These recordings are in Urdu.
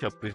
26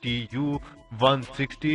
TU-160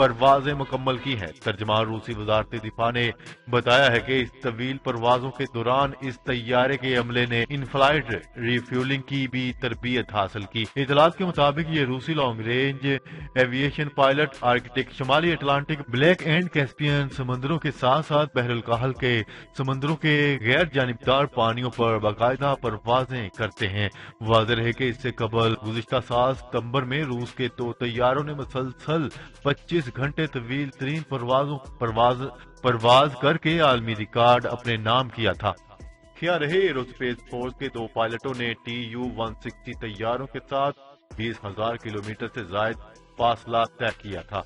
پروازیں مکمل کی ہیں۔ ترجمان روسی وزارت دفاع نے بتایا ہے کہ اس طویل پروازوں کے دوران اس طیارے کے عملے نے ان فلائٹ ریفیولنگ کی بھی تربیت حاصل کی۔ اطلاعات کے مطابق یہ روسی long range aviation pilot Arctic, شمالی اٹلانٹک، بلیک اینڈ کیسپین سمندروں کے ساتھ ساتھ بحر الکاہل کے سمندروں کے غیر جانبدار پانیوں پر باقاعدہ پروازیں کرتے ہیں۔ واضح ہے کہ اس سے قبل گزشتہ سال ستمبر میں روس کے 2 طیاروں نے مسلسل 25 گھنٹے طویل ترین پرواز کر کے عالمی ریکارڈ اپنے نام کیا تھا۔ کیا رہے ایرو اسپیس فورس کے 2 پائلٹوں نے TU-160 طیاروں کے ساتھ 20,000 کلومیٹر سے زائد فاصلہ طے کیا تھا۔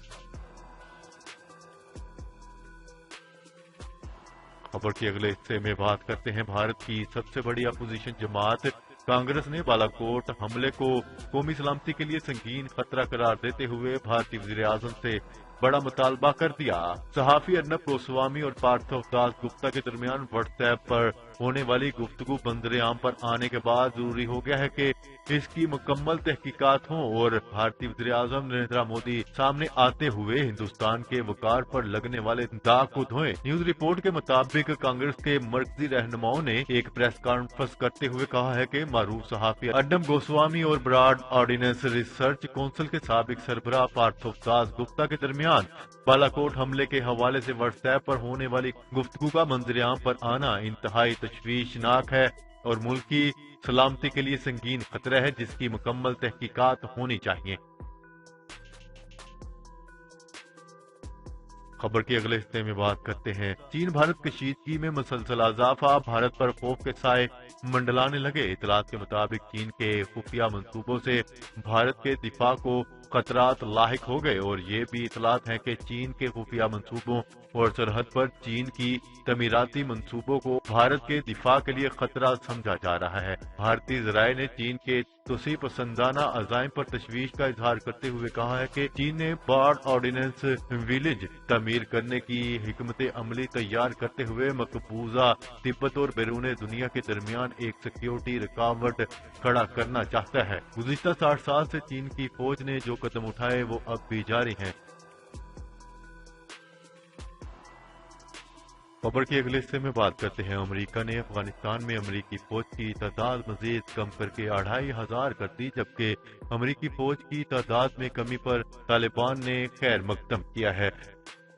خبر کے اگلے حصے میں بات کرتے ہیں بھارت کی سب سے بڑی اپوزیشن جماعت کانگریس نے بالاکوٹ حملے کو قومی سلامتی کے لیے سنگین خطرہ قرار دیتے ہوئے بھارتی وزیر اعظم سے بڑا مطالبہ کر دیا۔ صحافی ارنب گوسوامی اور پارتھو داس گپتا کے درمیان واٹس ایپ پر ہونے والی گفتگو منظر عام پر آنے کے بعد ضروری ہو گیا ہے کہ اس کی مکمل تحقیقات ہوں اور بھارتی وزیر اعظم نریندر مودی سامنے آتے ہوئے ہندوستان کے وقار پر لگنے والے داغ کو دھوئیں۔ نیوز رپورٹ کے مطابق کانگریس کے مرکزی رہنماؤں نے ایک پریس کانفرنس کرتے ہوئے کہا ہے کہ معروف صحافی ارنب گوسوامی اور براڈ آرڈیننس ریسرچ کونسل کے سابق سربراہ پارتھو داس گپتا کے درمیان بالاکوٹ حملے کے حوالے سے واٹس ایپ پر ہونے والی گفتگو کا منظر عام پر آنا انتہائی تشویشناک ہے اور ملک کی سلامتی کے لیے سنگین خطرہ ہے جس کی مکمل تحقیقات ہونی چاہیے۔ خبر کے اگلے حصے میں بات کرتے ہیں چین بھارت کشیدگی میں مسلسل اضافہ، بھارت پر خوف کے سائے منڈلانے لگے۔ اطلاعات کے مطابق چین کے خفیہ منصوبوں سے بھارت کے دفاع کو خطرات لاحق ہو گئے اور یہ بھی اطلاعات ہیں کہ چین کے خفیہ منصوبوں اور سرحد پر چین کی تعمیراتی منصوبوں کو بھارت کے دفاع کے لیے خطرہ سمجھا جا رہا ہے۔ بھارتی ذرائع نے چین کے توسیع پسندانہ عزائم پر تشویش کا اظہار کرتے ہوئے کہا ہے کہ چین نے بارڈ آرڈیننس ویلیج تعمیر کرنے کی حکمت عملی تیار کرتے ہوئے مقبوضہ تبت اور بیرون دنیا کے درمیان ایک سیکیورٹی رکاوٹ کھڑا کرنا چاہتا ہے۔ گزشتہ 60 سال سے چین کی فوج نے جو قدم اٹھائے وہ اب بھی جاری ہیں۔ خبر کے اگلے حصے میں بات کرتے ہیں امریکہ نے افغانستان میں امریکی فوج کی تعداد مزید کم کر کے 2500 کر دی، جبکہ امریکی فوج کی تعداد میں کمی پر طالبان نے خیر مقدم کیا ہے۔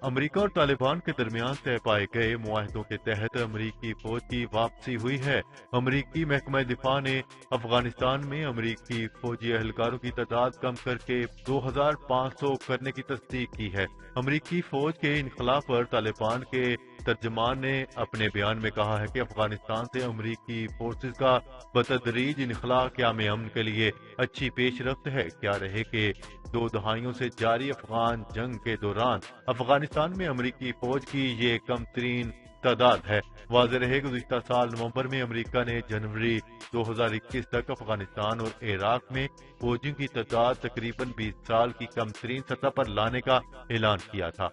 امریکہ اور طالبان کے درمیان طے پائے گئے معاہدوں کے تحت امریکی فوج کی واپسی ہوئی ہے۔ امریکی محکمہ دفاع نے افغانستان میں امریکی فوجی اہلکاروں کی تعداد کم کر کے 2500 کرنے کی تصدیق کی ہے۔ امریکی فوج کے انخلا پر طالبان کے ترجمان نے اپنے بیان میں کہا ہے کہ افغانستان سے امریکی فورسز کا بتدریج انخلا قیام امن کے لیے اچھی پیش رفت ہے۔ کیا رہے کہ 2 دہائیوں سے جاری افغان جنگ کے دوران افغانستان میں امریکی فوج کی یہ کم ترین تعداد ہے۔ واضح رہے گزشتہ سال نومبر میں امریکہ نے جنوری 2021 تک افغانستان اور عراق میں فوجیوں کی تعداد تقریباً 20 سال کی کم ترین سطح پر لانے کا اعلان کیا تھا۔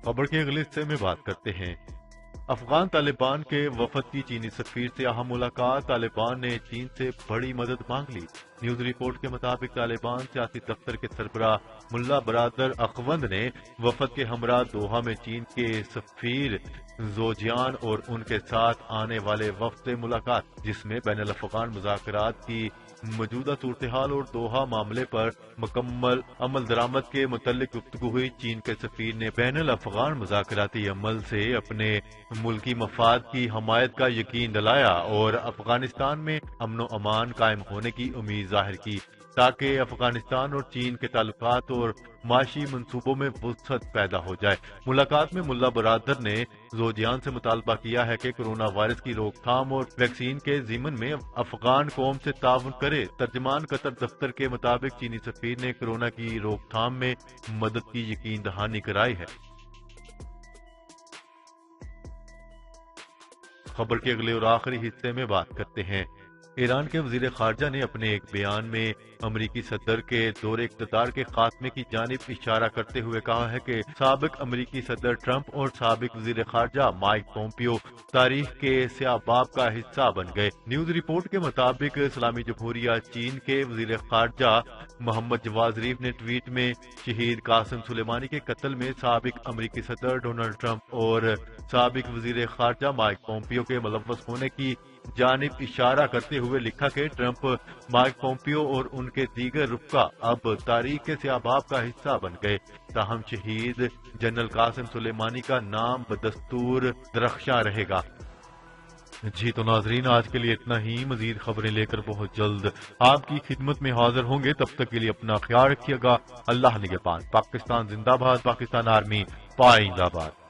خبر کے اگلے حصے میں بات کرتے ہیں افغان طالبان کے وفد کی چینی سفیر سے اہم ملاقات، طالبان نے چین سے بڑی مدد مانگ لی۔ نیوز رپورٹ کے مطابق طالبان سیاسی دفتر کے سربراہ ملا برادر اخوند نے وفد کے ہمراہ دوحہ میں چین کے سفیر زوجیان اور ان کے ساتھ آنے والے وفد سے ملاقات، جس میں بین الافغان مذاکرات کی موجودہ صورتحال اور دوحہ معاملے پر مکمل عمل درآمد کے متعلق گفتگو ہوئی۔ چین کے سفیر نے بین الافغان مذاکراتی عمل سے اپنے ملکی مفاد کی حمایت کا یقین دلایا اور افغانستان میں امن و امان قائم ہونے کی امید ظاہر کی تاکہ افغانستان اور چین کے تعلقات اور معاشی منصوبوں میں وسعت پیدا ہو جائے۔ ملاقات میں ملا برادر نے زوجیان سے مطالبہ کیا ہے کہ کرونا وائرس کی روک تھام اور ویکسین کے ضمن میں افغان قوم سے تعاون کرے۔ ترجمان قطر دفتر کے مطابق چینی سفیر نے کرونا کی روک تھام میں مدد کی یقین دہانی کرائی ہے۔ خبر کے اگلے اور آخری حصے میں بات کرتے ہیں ایران کے وزیر خارجہ نے اپنے ایک بیان میں امریکی صدر کے دور اقتدار کے خاتمے کی جانب اشارہ کرتے ہوئے کہا ہے کہ سابق امریکی صدر ٹرمپ اور سابق وزیر خارجہ مائک پومپیو تاریخ کے سیاہ باب کا حصہ بن گئے۔ نیوز رپورٹ کے مطابق اسلامی جمہوریہ چین کے وزیر خارجہ محمد جواد ظریف نے ٹویٹ میں شہید قاسم سلیمانی کے قتل میں سابق امریکی صدر ڈونلڈ ٹرمپ اور سابق وزیر خارجہ مائک پومپیو کے ملوث ہونے کی جانب اشارہ کرتے ہوئے لکھا کہ ٹرمپ، مائک پومپیو اور ان کے دیگر رفقا اب تاریخ کے سیاہ باب کا حصہ بن گئے، تاہم شہید جنرل قاسم سلیمانی کا نام بدستور درخشاں رہے گا۔ جی تو ناظرین، آج کے لیے اتنا ہی۔ مزید خبریں لے کر بہت جلد آپ کی خدمت میں حاضر ہوں گے، تب تک کے لیے اپنا خیال رکھیے گا۔ اللہ نگہبان۔ پاکستان زندہ باد، پاکستان آرمی پائندہ باد۔